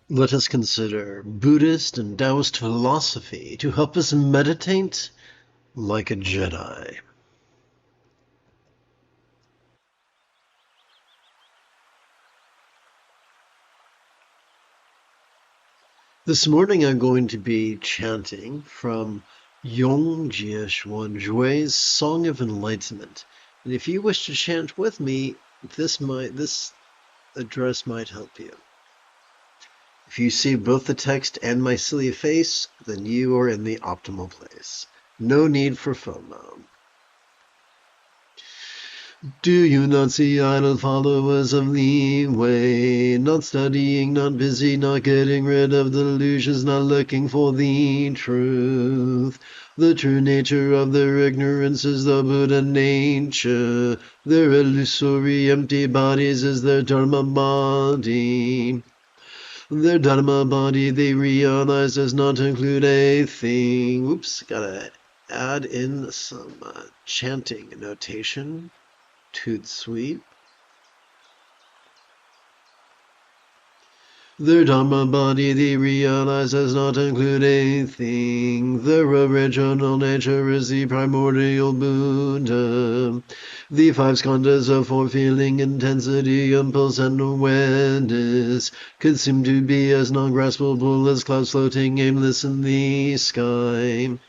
Let us consider Buddhist and Taoist philosophy to help us meditate like a Jedi. This morning I'm going to be chanting from Yongjie Xuanjui's Song of Enlightenment. And if you wish to chant with me, this address might help you. If you see both the text and my silly face, then you are in the optimal place. No need for FOMO. Do you not see idle followers of the way, not studying, not busy, not getting rid of delusions, not looking for the truth? The true nature of their ignorance is the Buddha nature. Their illusory empty bodies is their Dharma body. Their Dharma body they realize does not include a thing. Oops, gotta add in some chanting notation. Toot sweet. Their Dharma body they realize does not include a thing. Their original nature is the primordial Buddha. The five skandhas of four-feeling intensity, impulse, and awareness could seem to be as non-graspable as clouds floating aimless in the sky.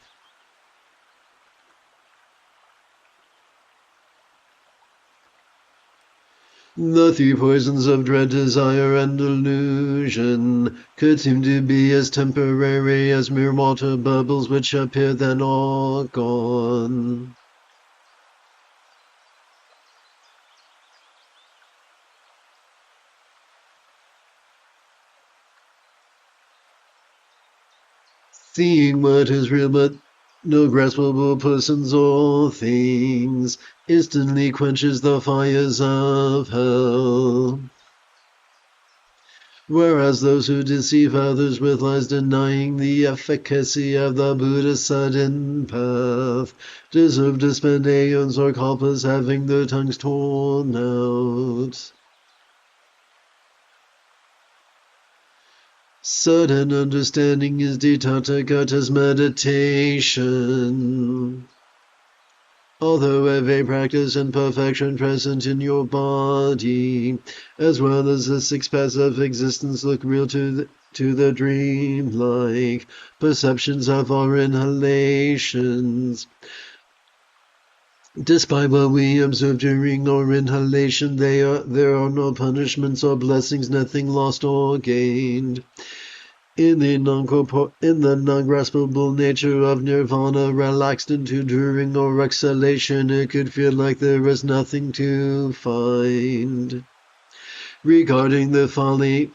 The three poisons of dread, desire, and delusion could seem to be as temporary as mere water bubbles which appear then are gone. Seeing what is real but no graspable persons or things instantly quenches the fires of hell. Whereas those who deceive others with lies, denying the efficacy of the Buddha's sudden path, deserve to spend aeons or kalpas having their tongues torn out. Sudden understanding is the Tathagata's meditation. Although every practice and perfection present in your body, as well as the six paths of existence, look real to the dream-like perceptions of our inhalations. Despite what we observe during our inhalation, there are no punishments or blessings, nothing lost or gained. In the non-graspable nature of nirvana, relaxed into during our exhalation, it could feel like there is nothing to find. Regarding the folly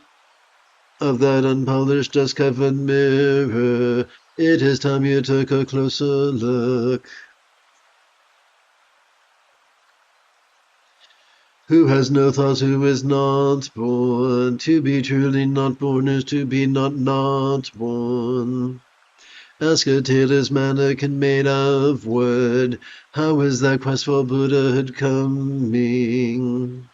of that unpolished, dust-covered mirror, it is time you took a closer look. Who has no thoughts, who is not born? To be truly not born is to be not born. Ask a tailor's mannequin made of wood, how is that quest for Buddhahood coming?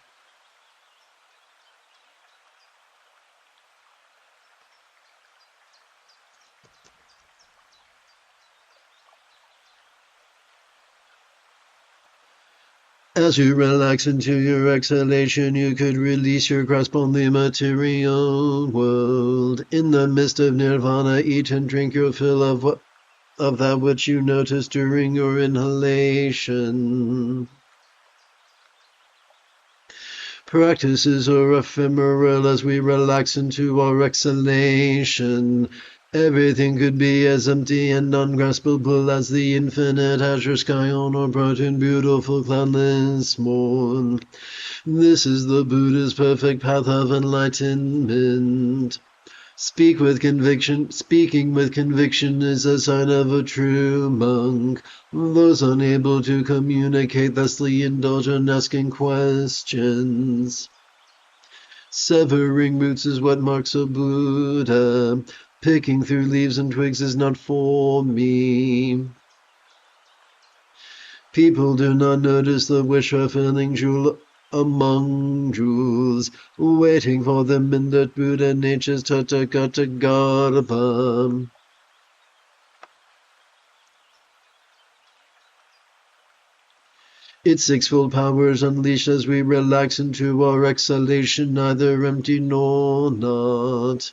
As you relax into your exhalation, you could release your grasp on the material world. In the midst of nirvana, eat and drink your fill of that which you notice during your inhalation. Practices are ephemeral as we relax into our exhalation. Everything could be as empty and ungraspable as the infinite azure sky on a bright and beautiful cloudless morn. This is the Buddha's perfect path of enlightenment. Speaking with conviction is a sign of a true monk. Those unable to communicate thusly indulge in asking questions. Severing roots is what marks a Buddha. Picking through leaves and twigs is not for me. People do not notice the wish fulfilling jewel among jewels, waiting for them in that Buddha nature's Tathagata. Its sixfold powers unleashed as we relax into our exhalation, neither empty nor not.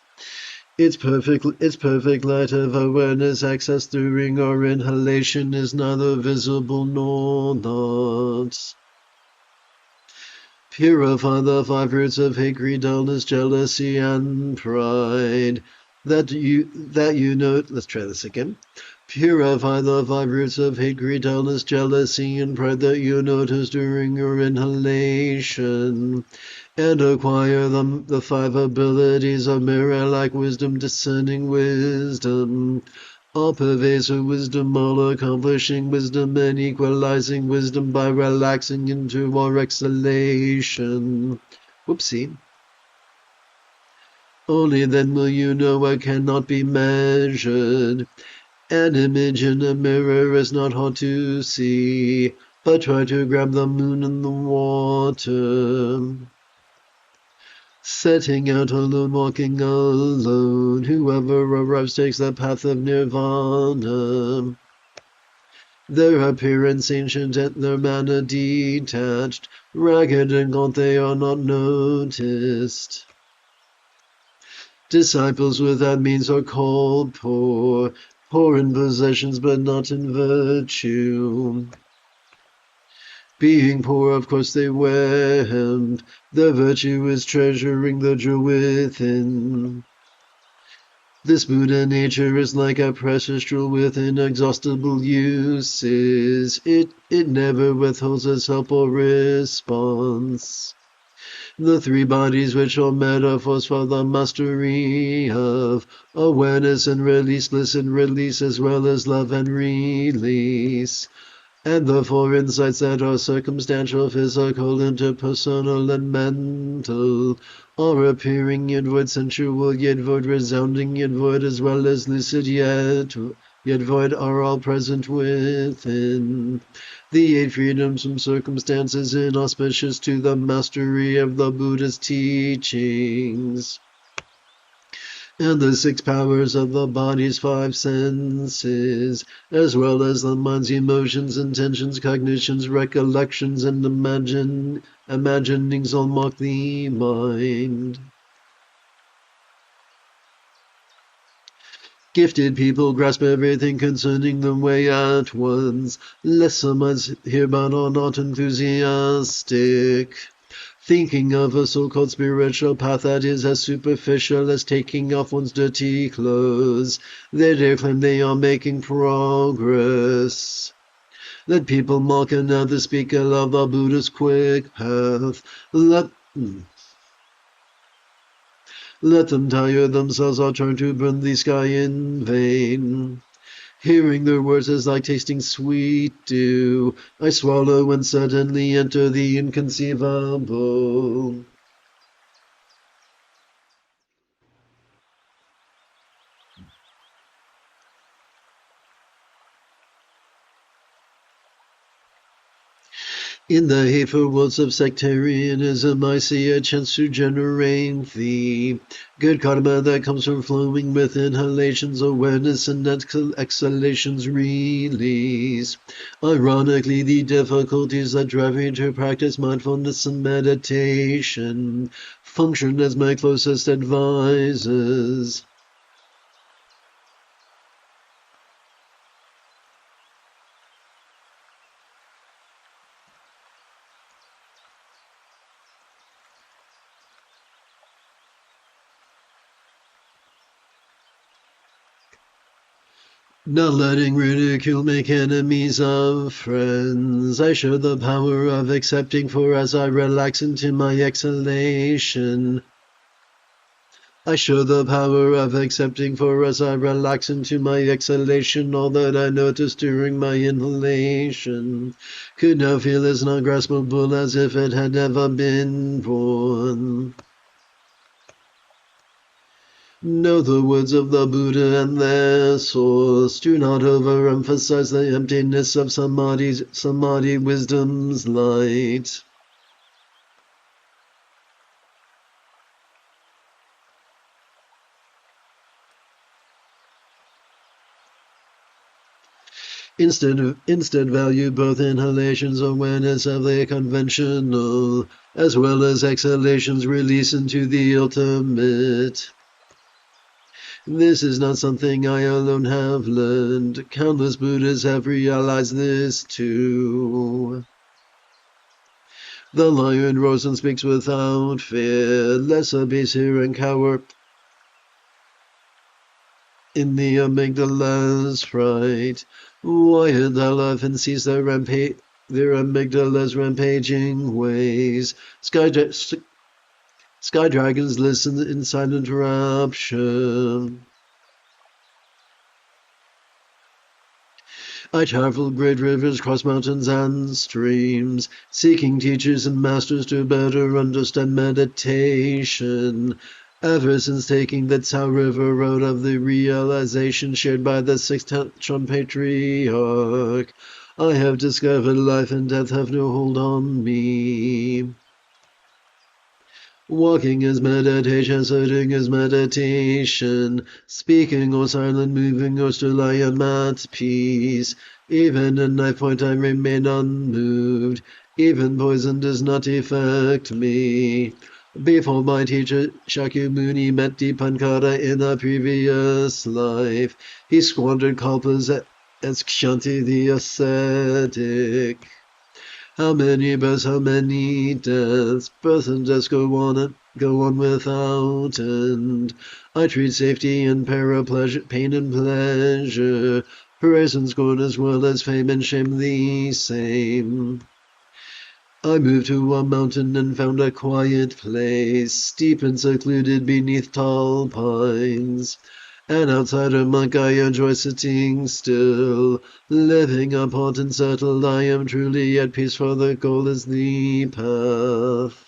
Its perfect light of awareness accessed during our inhalation is neither visible nor not. Purify the five roots of hate, greed, dullness, jealousy, and pride. That you note. Let's try this again. Purify the five roots of hate, greed, dullness, jealousy, and pride that you notice during your inhalation, and acquire the five abilities of mirror-like wisdom, discerning wisdom, all-pervasive wisdom, all-accomplishing wisdom, and equalizing wisdom by relaxing into our exhalation. Whoopsie. Only then will you know what cannot be measured. An image in a mirror is not hard to see, but try to grab the moon in the water. Setting out alone, walking alone, whoever arrives takes the path of nirvana. Their appearance ancient and their manner detached, ragged and gaunt they are not noticed. Disciples without means are called poor, poor in possessions but not in virtue. Being poor, of course, they went. Their virtue is treasuring the jewel within. This Buddha nature is like a precious jewel with inexhaustible uses. It never withholds its help or response. The three bodies which are metaphors for the mastery of awareness and release, bliss and release, as well as love and release. And the four insights that are circumstantial, physical, interpersonal, and mental are appearing yet void, sensual yet void, resounding yet void, as well as lucid yet void are all present within. The eight freedoms from circumstances inauspicious to the mastery of the Buddha's teachings. And the six powers of the body's five senses, as well as the mind's emotions, intentions, cognitions, recollections, and imaginings all mark the mind. Gifted people grasp everything concerning the way at once. Lesser minds hereby are not enthusiastic. Thinking of a so-called spiritual path that is as superficial as taking off one's dirty clothes, they claim they are making progress. Let people mock and others speak of the Buddha's quick path. Let them tire themselves or turn to burn the sky in vain. Hearing their words is like tasting sweet dew. I swallow and suddenly enter the inconceivable. In the hateful worlds of sectarianism, I see a chance to generate the good karma that comes from flowing with inhalations, awareness, and exhalations release. Ironically, the difficulties that drive me to practice mindfulness and meditation function as my closest advisors. Not letting ridicule make enemies of friends. I show the power of accepting, for as I relax into my exhalation, I show the power of accepting, for as I relax into my exhalation, all that I noticed during my inhalation could now feel as non-graspable as if it had never been born. Know the words of the Buddha and their source. Do not overemphasize the emptiness of samadhi wisdom's light. Instead value both inhalations awareness of the conventional, as well as exhalations release into the ultimate. This is not something I alone have learned. Countless Buddhists have realized this too. The lion roars and speaks without fear, lest a beast hear and cower in the amygdala's fright. Why had thou love and cease their amygdala's rampaging ways? Sky dragons listen in silent rapture. I traveled great rivers, crossed mountains and streams, seeking teachers and masters to better understand meditation. Ever since taking the Tao River road of the realization shared by the sixth Tantric Patriarch, I have discovered life and death have no hold on me. Walking is meditation, sitting is meditation, speaking or silent, moving or still I am at peace. Even at knife point I remain unmoved, even poison does not affect me. Before my teacher Shakyamuni met Dipankara in a previous life, he squandered kalpas as Kshanti the ascetic. How many births, how many deaths, birth and death go on without end. I treat safety and peril, pain and pleasure, praise and scorn as well as fame and shame the same. I moved to a mountain and found a quiet place, steep and secluded beneath tall pines. An outsider monk, I enjoy sitting still, living apart and settled. I am truly at peace, for the goal is the path.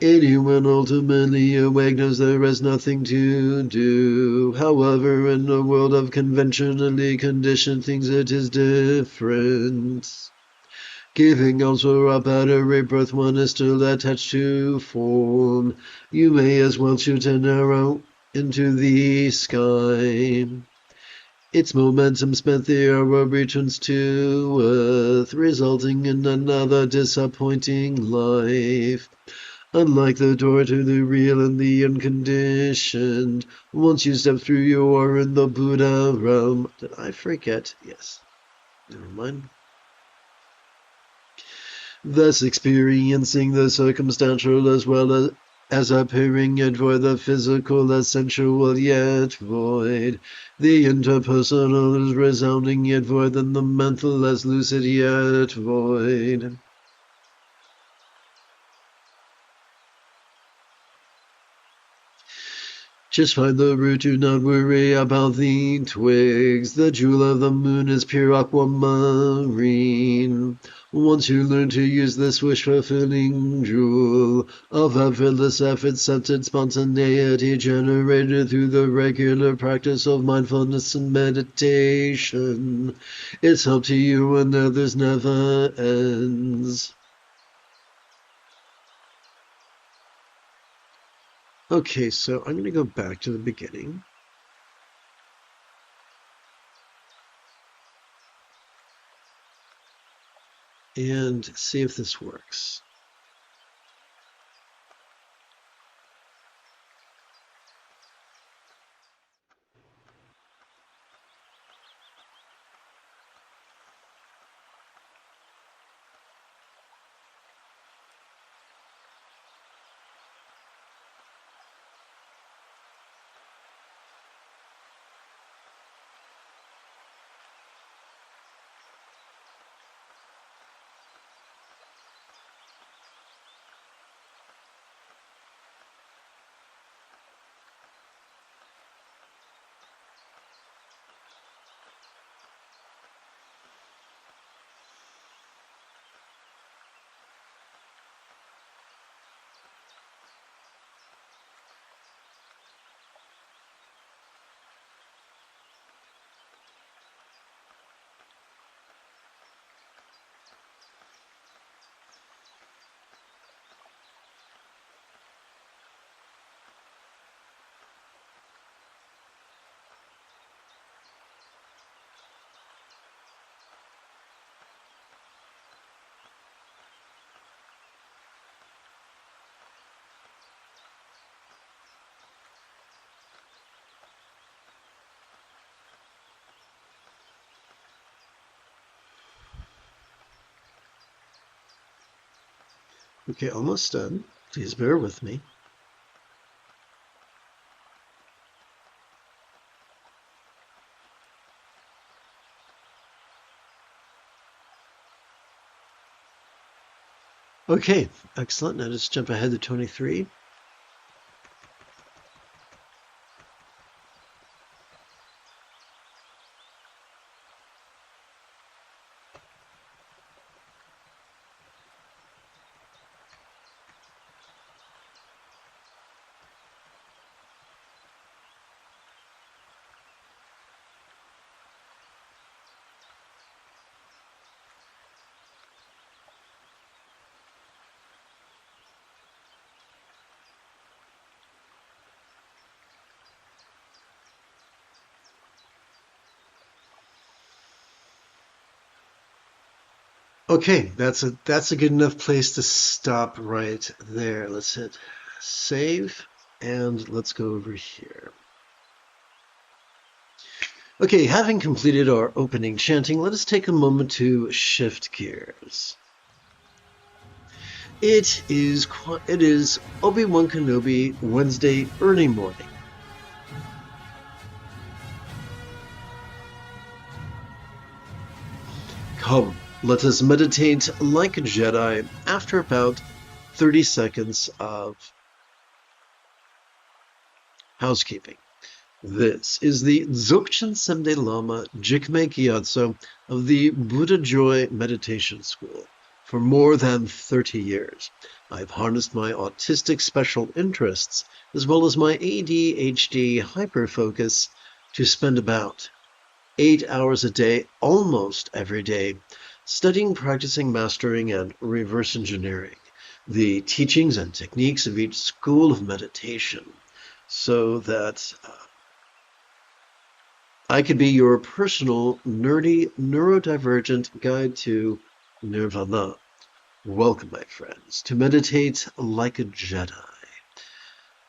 Anyone ultimately awake knows there is nothing to do. However, in a world of conventionally conditioned things, it is different. Giving also up at a rebirth, one is still attached to form. You may as well shoot an arrow into the sky. Its momentum spent, the arrow returns to earth, resulting in another disappointing life. Unlike the door to the real and the unconditioned, once you step through, you are in the Buddha realm. Did I forget? Yes. Never mind. Thus experiencing the circumstantial as well as appearing yet void, the physical as sensual yet void, the interpersonal is resounding yet void, and the mental as lucid yet void. Just find the root, do not worry about the twigs. The jewel of the moon is pure aquamarine. Once you learn to use this wish-fulfilling jewel of effortless effort-centered spontaneity generated through the regular practice of mindfulness and meditation, its help to you and others never ends. Okay, so I'm going to go back to the beginning. And see if this works. Okay, almost done. Please bear with me. Okay, excellent. Now just jump ahead to 23. Okay, that's a good enough place to stop right there. Let's hit save and let's go over here. Okay, having completed our opening chanting, let us take a moment to shift gears. It is Obi-Wan Kenobi Wednesday early morning. Come, let us meditate like a Jedi after about 30 seconds of housekeeping. This is the Dzogchen Semde Lama Jigme Gyatso of the Buddha Joy Meditation School. For more than 30 years, I've harnessed my autistic special interests as well as my ADHD hyperfocus to spend about 8 hours a day, almost every day, studying, practicing, mastering, and reverse engineering the teachings and techniques of each school of meditation so that I could be your personal, nerdy, neurodivergent guide to nirvana. Welcome, my friends, to meditate like a Jedi,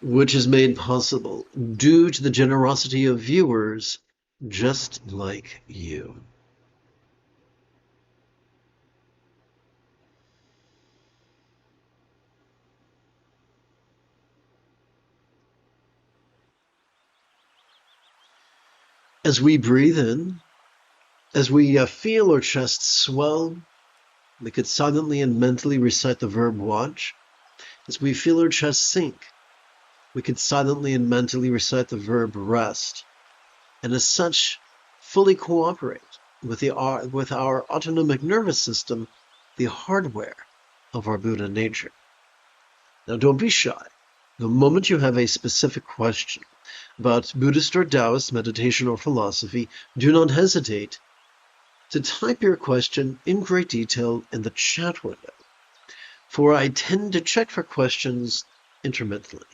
which is made possible due to the generosity of viewers just like you. As we breathe in, as we feel our chest swell, we could silently and mentally recite the verb watch. As we feel our chest sink, we could silently and mentally recite the verb rest. And as such, fully cooperate with our autonomic nervous system, the hardware of our Buddha nature. Now, don't be shy. The moment you have a specific question about Buddhist or Taoist meditation or philosophy, do not hesitate to type your question in great detail in the chat window, for I tend to check for questions intermittently.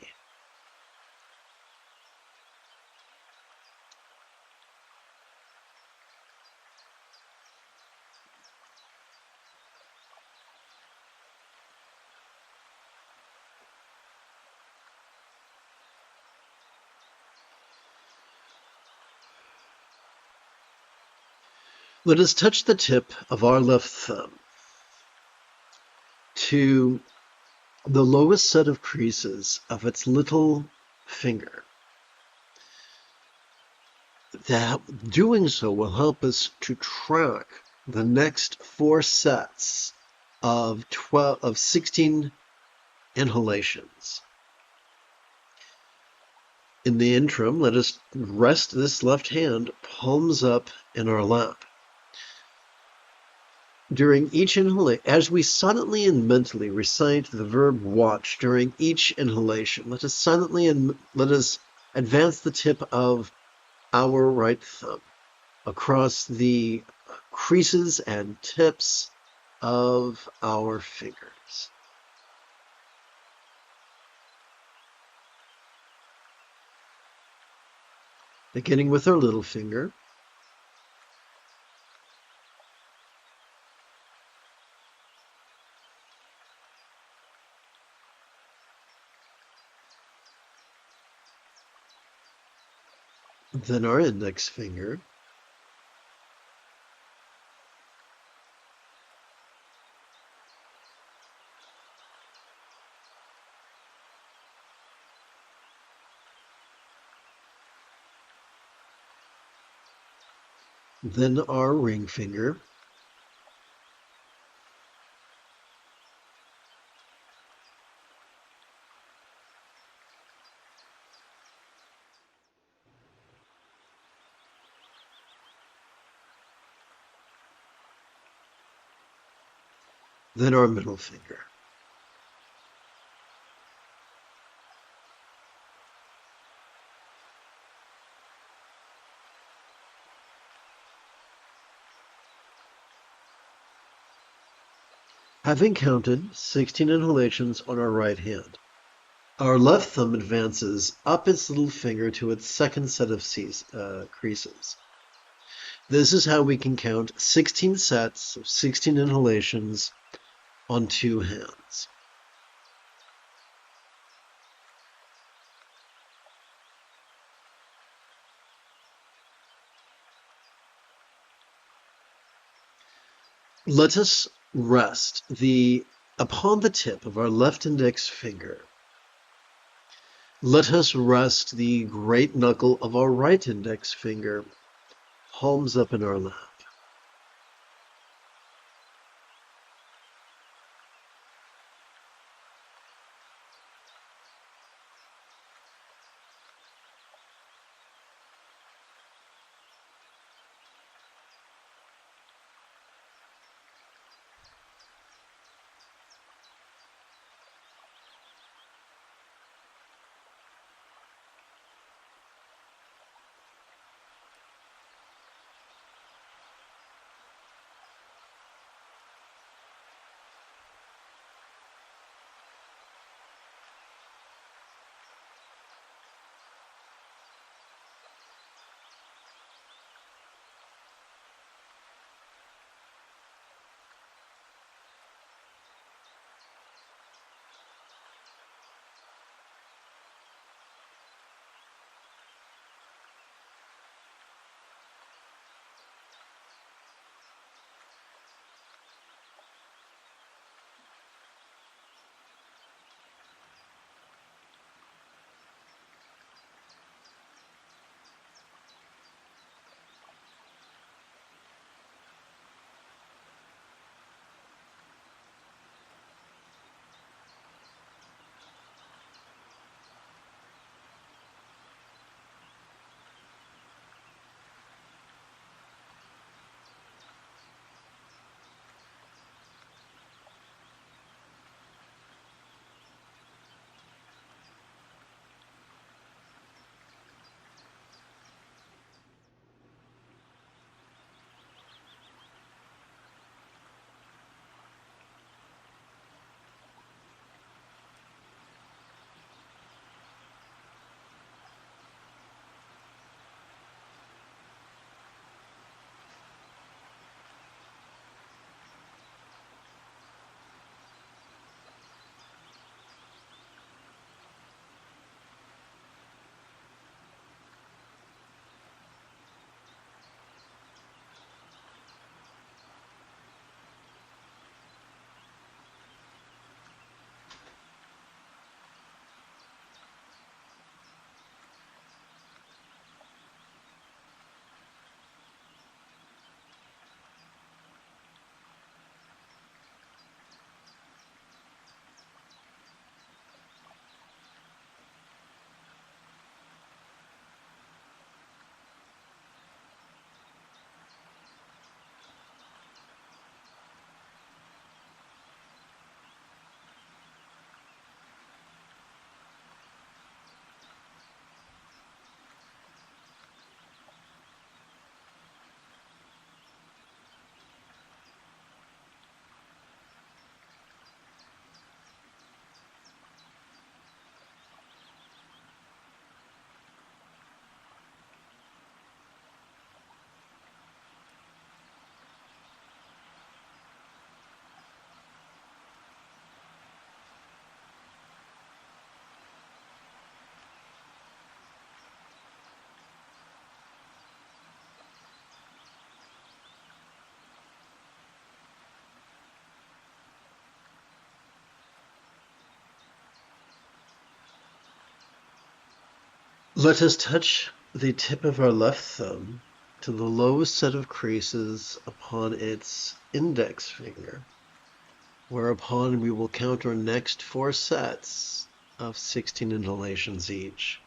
Let us touch the tip of our left thumb to the lowest set of creases of its little finger. That doing so will help us to track the next 4 sets of 16 inhalations. In the interim, let us rest this left hand palms up in our lap. During each inhalation, as we silently and mentally recite the verb watch during each inhalation, let us advance the tip of our right thumb across the creases and tips of our fingers. Beginning with our little finger, then our index finger, then our ring finger, then our middle finger. Having counted 16 inhalations on our right hand, our left thumb advances up its little finger to its second set of creases. This is how we can count 16 sets of 16 inhalations on 2 hands. Let us rest upon the tip of our left index finger. Let us rest the great knuckle of our right index finger, palms up in our lap. Let us touch the tip of our left thumb to the lowest set of creases upon its index finger, whereupon we will count our next 4 sets of 16 inhalations each.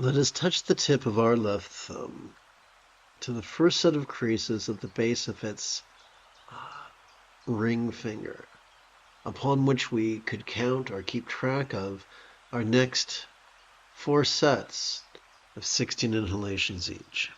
Let us touch the tip of our left thumb to the first set of creases at the base of its ring finger, upon which we could count or keep track of our next 4 sets of 16 inhalations each.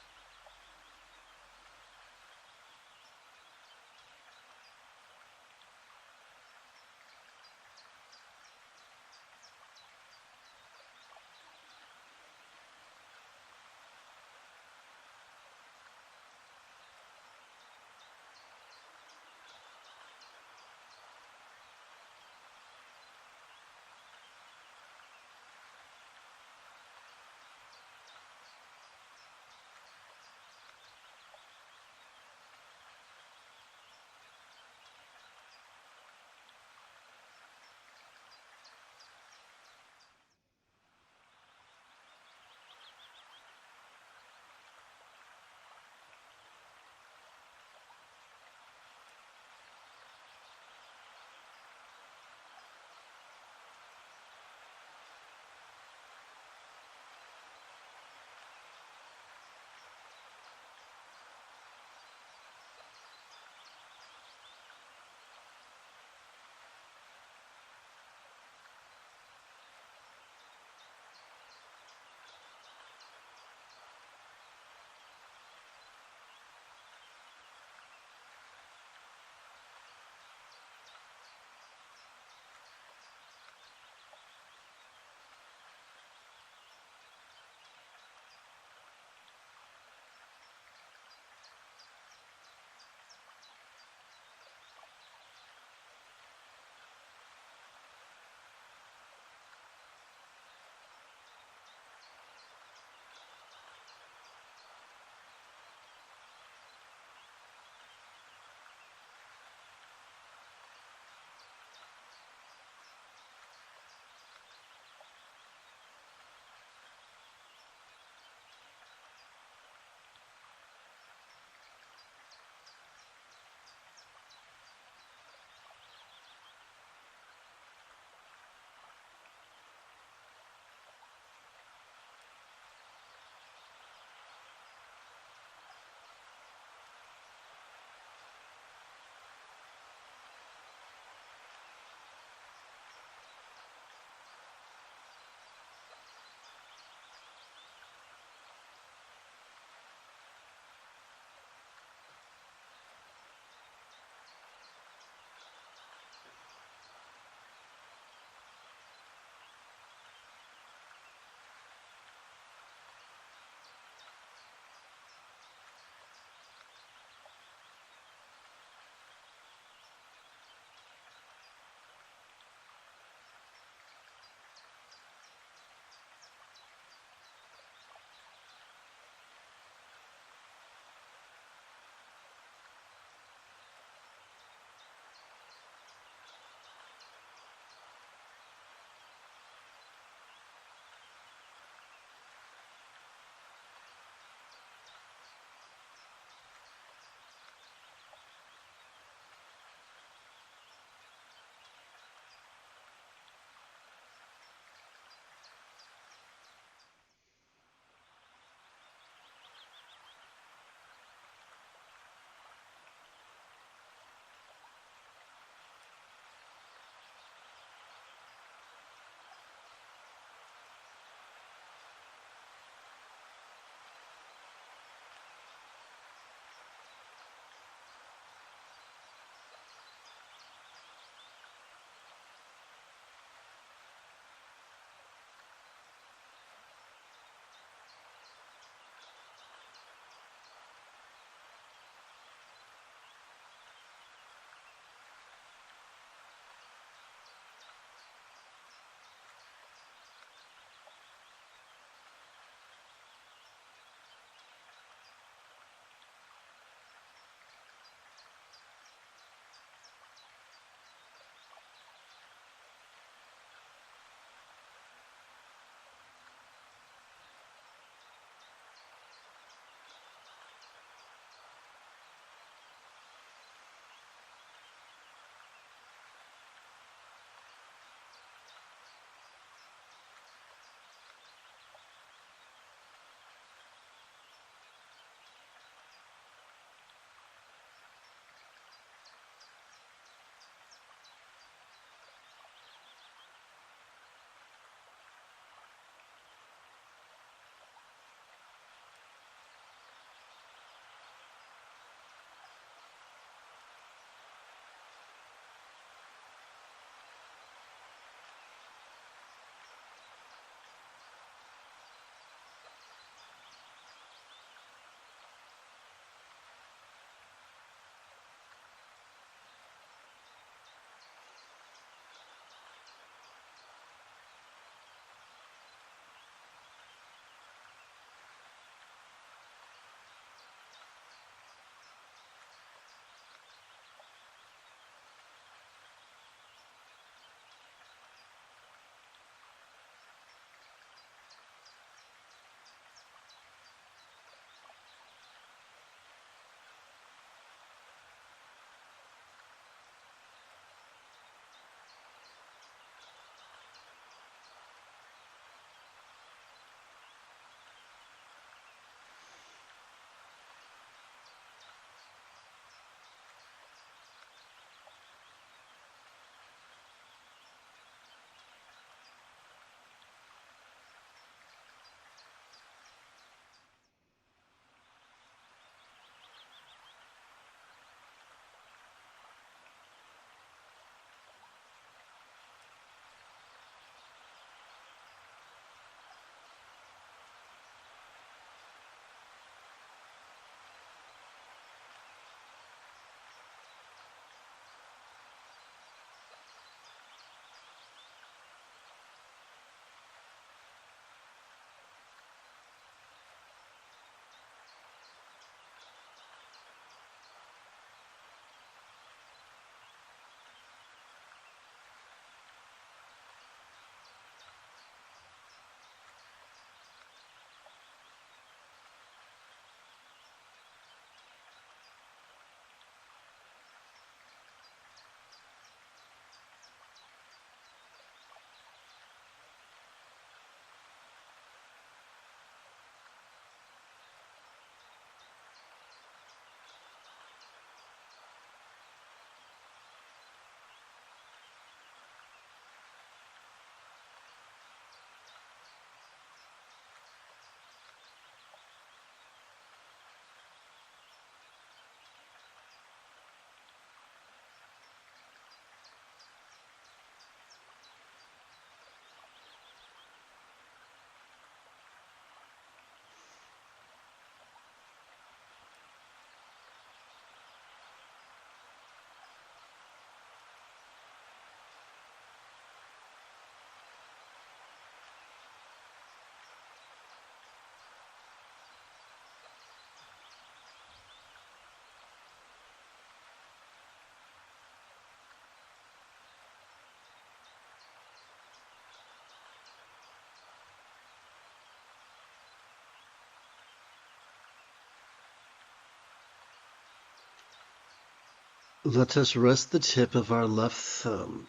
Let us rest the tip of our left thumb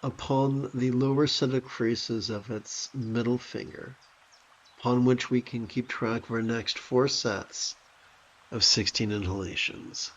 upon the lower set of creases of its middle finger, upon which we can keep track of our next 4 sets of 16 inhalations.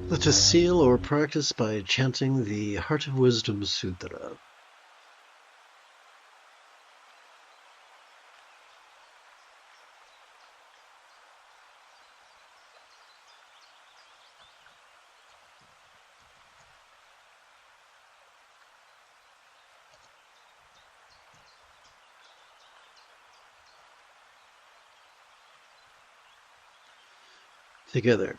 To seal or practice by chanting the Heart of Wisdom Sutra. Together.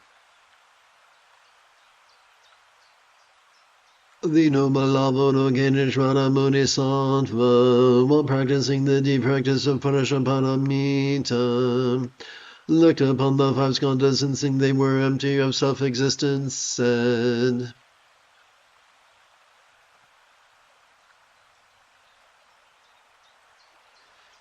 The noble Lama Ganeshwara Muni Sattva, while practicing the deep practice of Parashaparamita, looked upon the five skandhas, sensing they were empty of self-existence, said,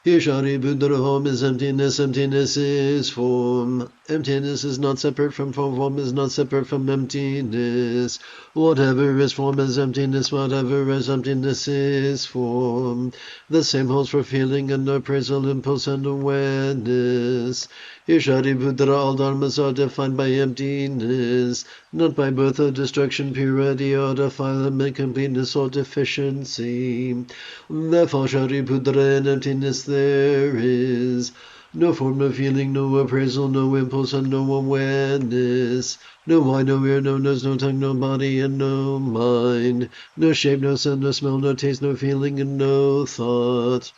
Ishari Buddha form is emptiness, emptiness is form. Emptiness is not separate from form, form is not separate from emptiness. Whatever is form is emptiness, whatever is emptiness is form. The same holds for feeling and appraisal, impulse and awareness. Ishari Buddha, all dharmas are defined by emptiness, not by birth or destruction, purity or defilement, completeness or deficiency. Therefore, Shariputra, in emptiness there is no form of feeling, no appraisal, no impulse, and no awareness. No eye, no ear, no nose, no tongue, no body, and no mind. No shape, no sound, no smell, no taste, no feeling, and no thought.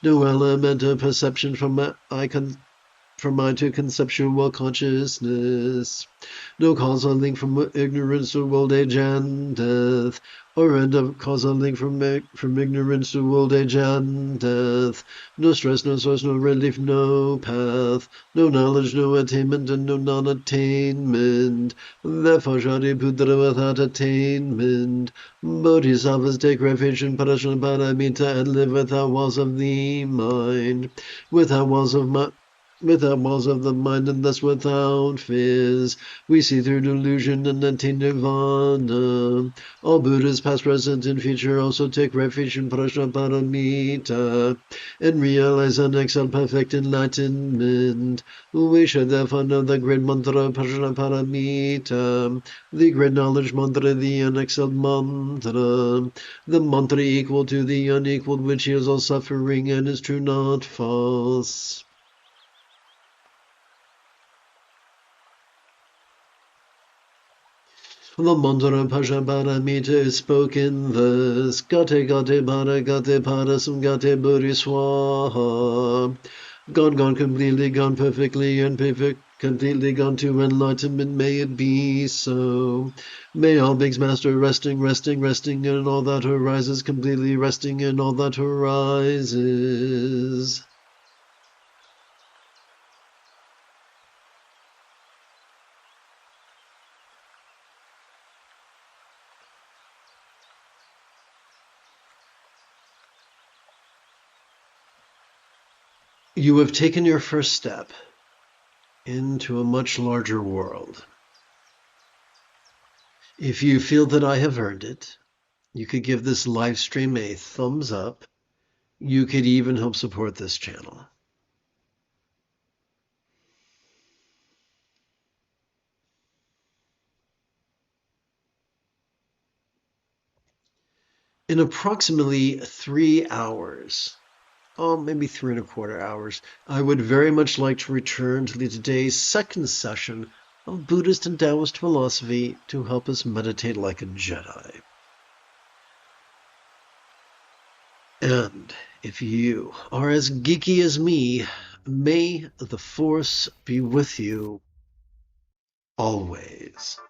No element of perception from mind to conceptual consciousness. No causal link from ignorance to old age and death, or end of causal link from ignorance to old age and death. No stress, no source, no relief, no path, no knowledge, no attainment, and no non-attainment. Therefore, Shariputra, without attainment, Bodhisattvas take refuge in Parashaparamita and live without walls of the mind, without walls of the mind, and thus without fears. We see through delusion and attain nirvana. All Buddhas, past, present, and future, also take refuge in Prajnaparamita and realize unexcelled perfect enlightenment. We should therefore know the great mantra Prajnaparamita, the great knowledge mantra, the unexcelled mantra, the mantra equal to the unequaled, which heals all suffering and is true, not false. The mantra Prajnaparamita is spoken thus: Gate Gate Para Gate Parasam Gate Buri Swaha. Gone completely, gone perfectly, and perfect, completely gone to enlightenment. May it be so. May all beings master resting in all that arises, completely resting in all that arises. You have taken your first step into a much larger world. If you feel that I have earned it, you could give this live stream a thumbs up. You could even help support this channel. In approximately 3 hours, maybe 3¼ hours, I would very much like to return to today's second session of Buddhist and Taoist philosophy to help us meditate like a Jedi. And if you are as geeky as me, may the Force be with you always.